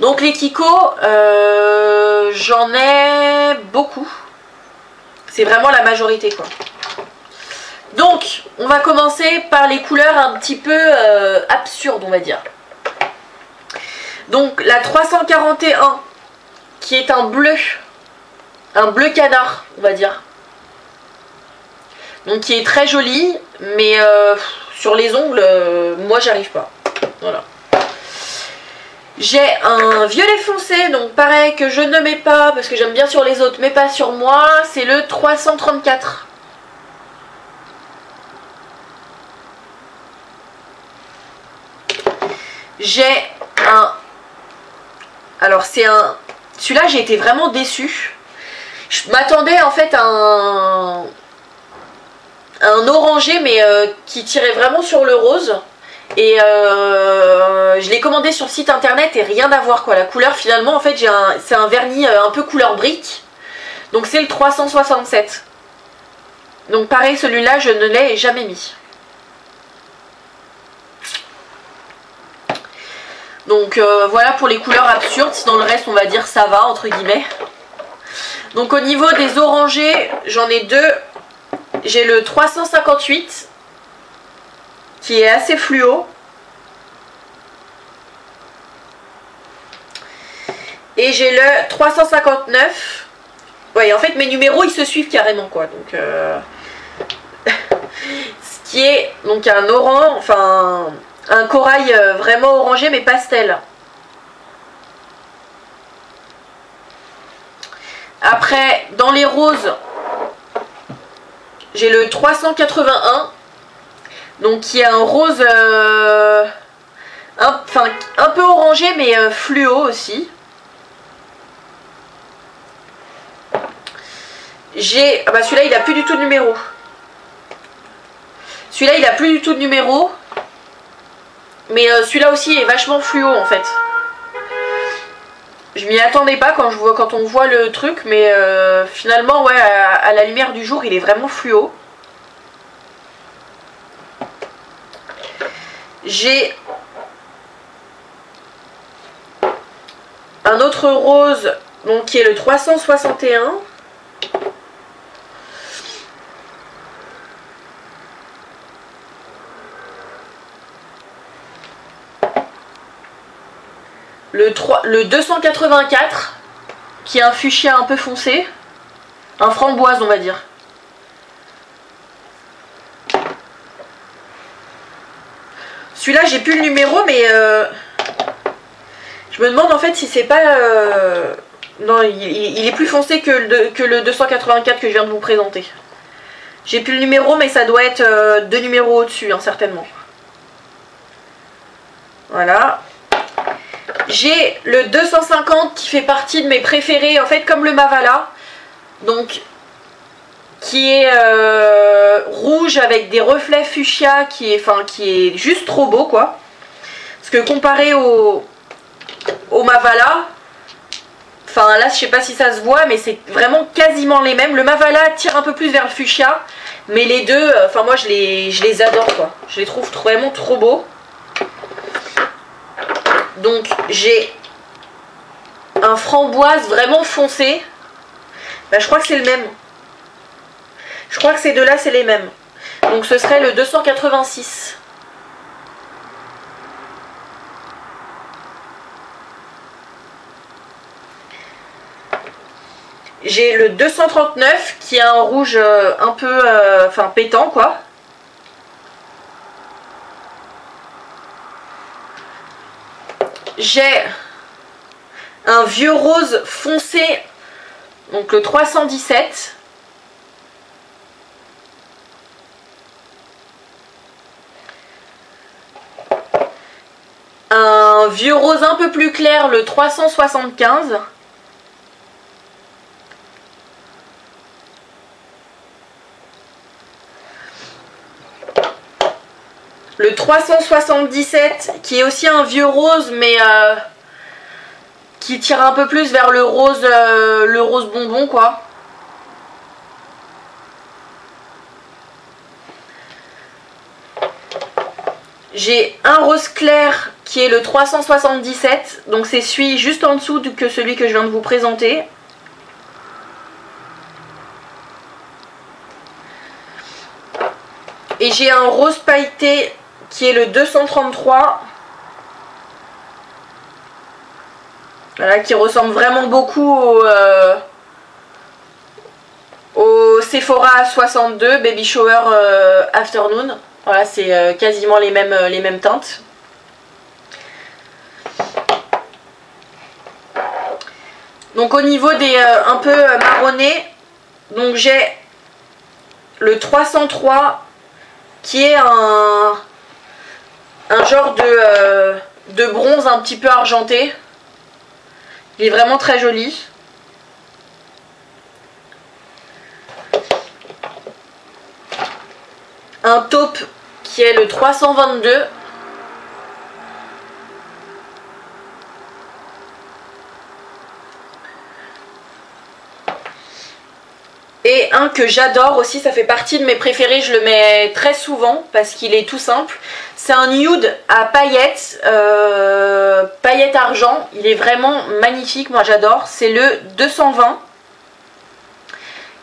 Donc les Kiko, j'en ai beaucoup. C'est vraiment la majorité quoi. Donc on va commencer par les couleurs un petit peu absurdes on va dire. Donc la 341 qui est un bleu canard on va dire. Donc qui est très joli mais sur les ongles moi j'arrive pas. Voilà. J'ai un violet foncé, donc pareil que je ne mets pas parce que j'aime bien sur les autres mais pas sur moi, c'est le 334. J'ai un... Alors c'est un... Celui-là j'ai été vraiment déçue. Je m'attendais en fait à un orangé mais qui tirait vraiment sur le rose. Et je l'ai commandé sur site internet et rien à voir quoi. La couleur finalement en fait c'est un vernis un peu couleur brique. Donc c'est le 367. Donc pareil celui-là je ne l'ai jamais mis. Donc voilà pour les couleurs absurdes. Sinon le reste on va dire ça va entre guillemets. Donc au niveau des orangés j'en ai deux. J'ai le 358. Qui est assez fluo. Et j'ai le 359. Ouais, en fait mes numéros ils se suivent carrément quoi. Donc ce qui est donc un orange, enfin un corail vraiment orangé mais pastel. Après dans les roses, j'ai le 381. Donc qui est un rose un peu orangé mais fluo aussi. J'ai... Ah bah celui-là il a plus du tout de numéro. Celui-là il a plus du tout de numéro. Mais celui-là aussi est vachement fluo en fait. Je m'y attendais pas quand on voit le truc. Mais finalement ouais à la lumière du jour il est vraiment fluo. J'ai un autre rose donc, qui est le 361. Le 284 qui est un fuchsia un peu foncé. Un framboise on va dire. Celui-là j'ai plus le numéro mais je me demande en fait si c'est pas non il est plus foncé que le 284 que je viens de vous présenter. J'ai plus le numéro mais ça doit être deux numéros au-dessus hein, certainement. Voilà. J'ai le 250 qui fait partie de mes préférés en fait comme le Mavala. Donc qui est rouge avec des reflets fuchsia qui est juste trop beau quoi. Parce que comparé au Mavala, enfin là je sais pas si ça se voit mais c'est vraiment quasiment les mêmes. Le Mavala tire un peu plus vers le fuchsia mais les deux, enfin moi je les adore quoi. Je les trouve vraiment trop beaux. Donc j'ai un framboise vraiment foncé. Ben, je crois que c'est le même. Je crois que ces deux-là, c'est les mêmes. Donc ce serait le 286. J'ai le 239 qui a un rouge un peu pétant quoi. J'ai un vieux rose foncé, donc le 317. Un vieux rose un peu plus clair, le 375. Le 377 qui est aussi un vieux rose mais qui tire un peu plus vers le rose bonbon quoi. J'ai un rose clair qui est le 377, donc c'est celui juste en dessous que celui que je viens de vous présenter. Et j'ai un rose pailleté qui est le 233. Voilà, qui ressemble vraiment beaucoup au Sephora 62 Baby Shower Afternoon. Voilà, c'est quasiment les mêmes teintes. Donc au niveau des un peu marronnés, donc j'ai le 303 qui est un genre de bronze un petit peu argenté. Il est vraiment très joli. Un taupe qui est le 322. Et un que j'adore aussi, ça fait partie de mes préférés, je le mets très souvent parce qu'il est tout simple. C'est un nude à paillettes, paillettes argent. Il est vraiment magnifique, moi j'adore. C'est le 220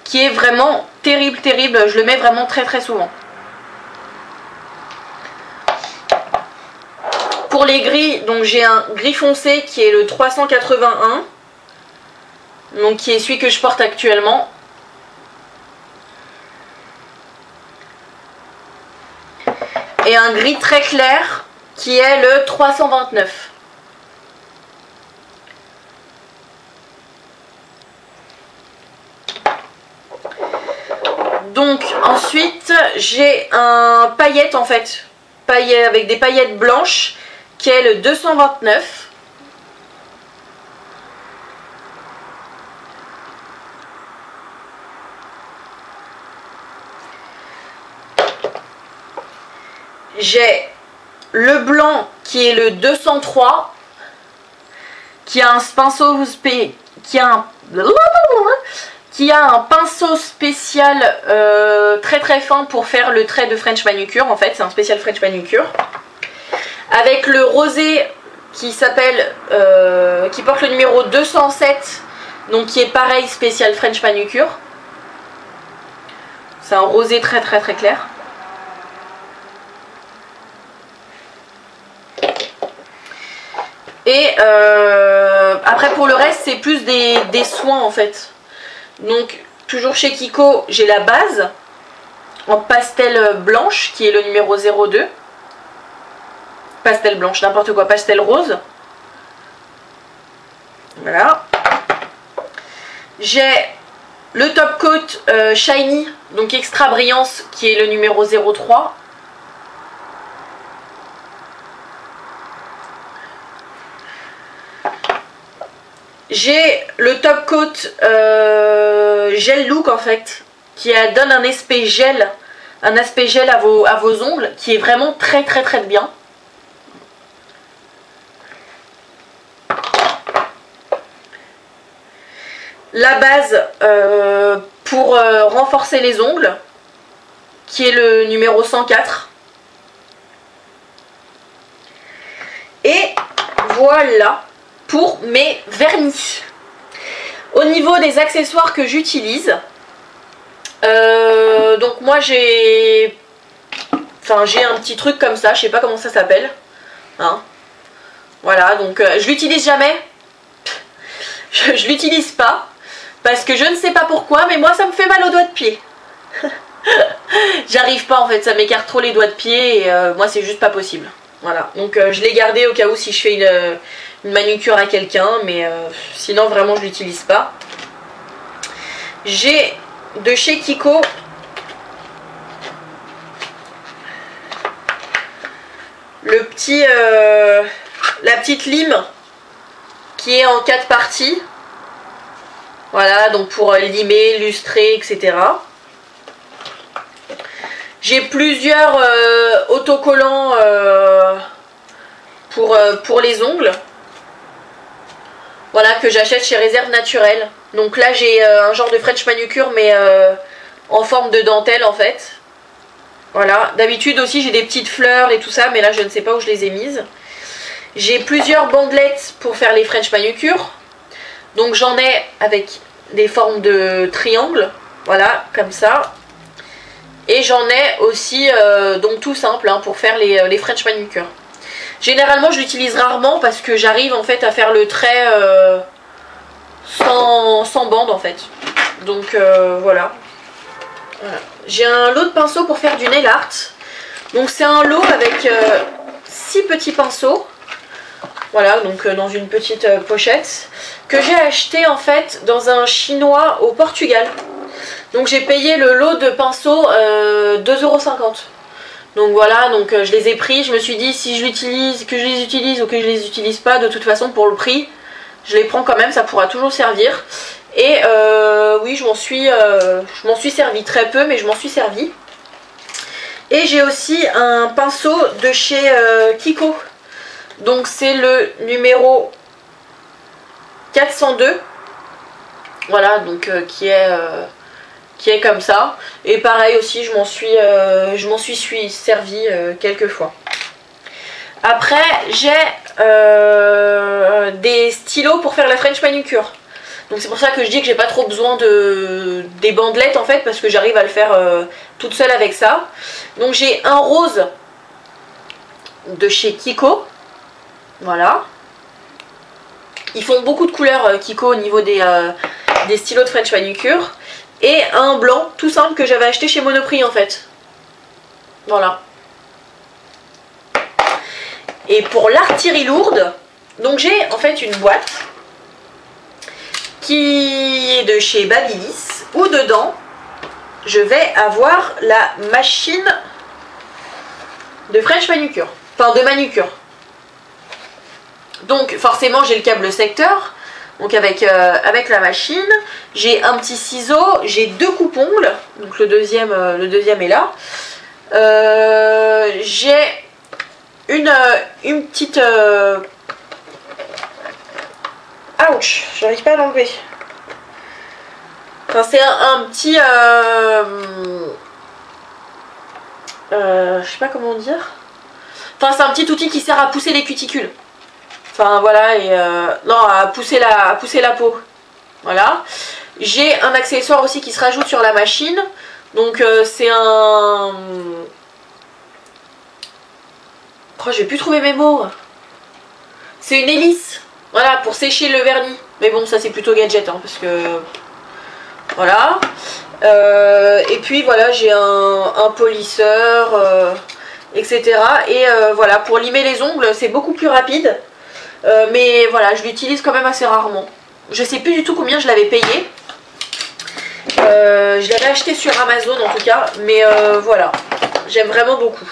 qui est vraiment terrible, terrible. Je le mets vraiment très très souvent. Pour les gris, donc j'ai un gris foncé qui est le 381. Donc qui est celui que je porte actuellement. Et un gris très clair qui est le 329. Donc ensuite j'ai un paillette en fait, avec des paillettes blanches qui est le 229. J'ai le blanc qui est le 203, qui a un pinceau qui a un pinceau spécial très très fin pour faire le trait de French manucure. En fait, c'est un spécial French manucure. Avec le rosé qui s'appelle, qui porte le numéro 207, donc qui est pareil spécial French manucure. C'est un rosé très très très clair. Et après pour le reste c'est plus des soins en fait. Donc toujours chez Kiko j'ai la base en pastel blanche qui est le numéro 02. Pastel blanche, n'importe quoi, pastel rose. Voilà. J'ai le top coat shiny, donc extra brillance qui est le numéro 03. J'ai le top coat gel look en fait, qui donne un aspect gel, à vos ongles, qui est vraiment très très très bien. La base pour renforcer les ongles, qui est le numéro 104. Et voilà pour mes vernis. Au niveau des accessoires que j'utilise, donc moi j'ai un petit truc comme ça, je sais pas comment ça s'appelle, hein. Voilà, donc je l'utilise jamais, je l'utilise pas parce que je ne sais pas pourquoi, mais moi ça me fait mal aux doigts de pied. J'arrive pas en fait, ça m'écarte trop les doigts de pied et moi c'est juste pas possible. Voilà, donc je l'ai gardé au cas où si je fais une manucure à quelqu'un, mais sinon vraiment je l'utilise pas. J'ai de chez Kiko le petit la petite lime qui est en 4 parties. Voilà, donc pour limer, lustrer, etc. J'ai plusieurs autocollants pour les ongles. Voilà, que j'achète chez Réserve Naturelle. Donc là j'ai un genre de French manucure mais en forme de dentelle en fait. Voilà, d'habitude aussi j'ai des petites fleurs et tout ça, mais là je ne sais pas où je les ai mises. J'ai plusieurs bandelettes pour faire les French manucure. Donc j'en ai avec des formes de triangle, voilà, comme ça. Et j'en ai aussi, donc tout simple, hein, pour faire les French manucure. Généralement je l'utilise rarement parce que j'arrive en fait à faire le trait sans bande en fait. Donc voilà. J'ai un lot de pinceaux pour faire du nail art. Donc c'est un lot avec 6 petits pinceaux. Voilà, donc dans une petite pochette. Que j'ai acheté en fait dans un chinois au Portugal. Donc j'ai payé le lot de pinceaux 2,50 €. Donc voilà, donc je les ai pris. Je me suis dit si je l'utilise, que je les utilise ou que je les utilise pas, de toute façon pour le prix, je les prends quand même, ça pourra toujours servir. Et oui, je m'en suis servi très peu, mais je m'en suis servi. Et j'ai aussi un pinceau de chez Kiko. Donc c'est le numéro 402. Voilà, donc qui est comme ça. Et pareil aussi, je m'en suis servi quelques fois. Après, j'ai des stylos pour faire la French manucure. Donc c'est pour ça que je dis que j'ai pas trop besoin des bandelettes en fait, parce que j'arrive à le faire toute seule avec ça. Donc j'ai un rose de chez Kiko. Voilà. Ils font beaucoup de couleurs Kiko au niveau des stylos de French manucure. Et un blanc tout simple que j'avais acheté chez Monoprix en fait. Voilà. Et pour l'artillerie lourde, donc j'ai en fait une boîte qui est de chez Babyliss, où dedans je vais avoir la machine de French manucure, enfin de manucure. Donc forcément j'ai le câble secteur, donc avec la machine, j'ai un petit ciseau, j'ai 2 coupes-ongles, donc le deuxième est là. J'ai une petite... Ouch, j'arrive pas à l'enlever. Enfin, c'est un petit... je sais pas comment dire. Enfin, c'est un petit outil qui sert à pousser les cuticules. Enfin, voilà, et... non, à pousser la peau. Voilà. J'ai un accessoire aussi qui se rajoute sur la machine. Donc, c'est un... Oh, j'ai plus trouvé mes mots. C'est une hélice. Voilà, pour sécher le vernis. Mais bon, ça c'est plutôt gadget, hein, parce que... Voilà. Et puis voilà, j'ai un polisseur, etc. Et voilà, pour limer les ongles, c'est beaucoup plus rapide. Mais voilà, je l'utilise quand même assez rarement. Je sais plus du tout combien je l'avais payé. Je l'avais acheté sur Amazon en tout cas. Mais voilà, j'aime vraiment beaucoup.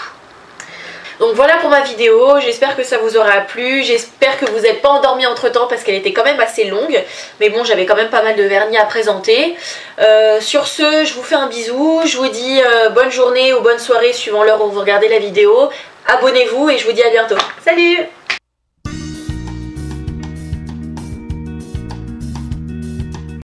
Donc voilà pour ma vidéo, j'espère que ça vous aura plu, j'espère que vous n'êtes pas endormis entre temps parce qu'elle était quand même assez longue. Mais bon, j'avais quand même pas mal de vernis à présenter. Sur ce, je vous fais un bisou, je vous dis bonne journée ou bonne soirée suivant l'heure où vous regardez la vidéo. Abonnez-vous et je vous dis à bientôt. Salut!